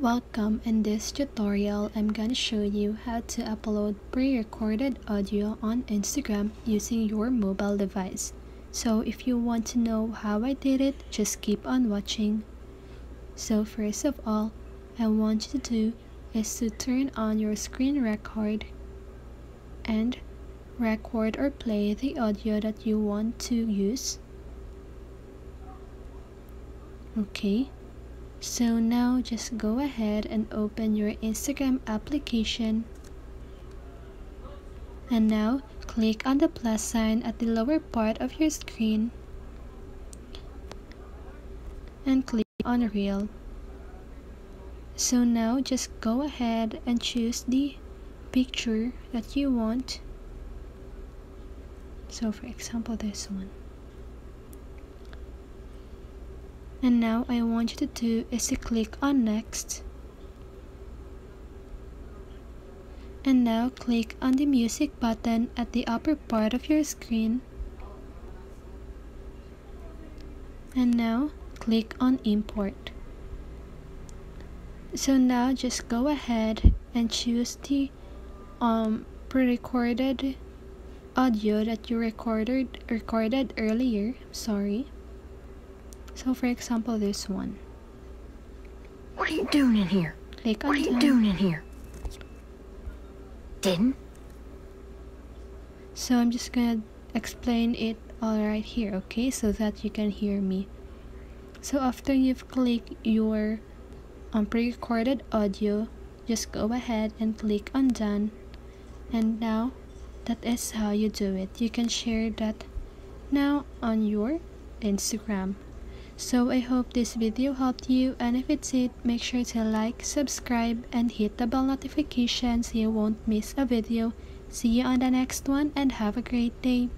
Welcome. In this tutorial, I'm gonna show you how to upload pre-recorded audio on Instagram using your mobile device. So if you want to know how I did it, just keep on watching. So first of all, I want you to do is to turn on your screen record and record or play the audio that you want to use. Okay. So now just go ahead and open your Instagram application, and now click on the plus sign at the lower part of your screen and click on Reel. So now just go ahead and choose the picture that you want. So for example, this one. And now I want you to do is to click on next. And now click on the music button at the upper part of your screen. And now click on import. So now just go ahead and choose the pre-recorded audio that you recorded earlier. So for example, this one. What are you doing in here? Click on What are you done. doing in here? Didn't? So I'm just gonna explain it all right here, okay, so that you can hear me. So after you've clicked your pre-recorded audio, just go ahead and click on done. And now that is how you do it. You can share that now on your Instagram. So I hope this video helped you, and if it's it, make sure to like, subscribe, and hit the bell notification so you won't miss a video. See you on the next one, and have a great day.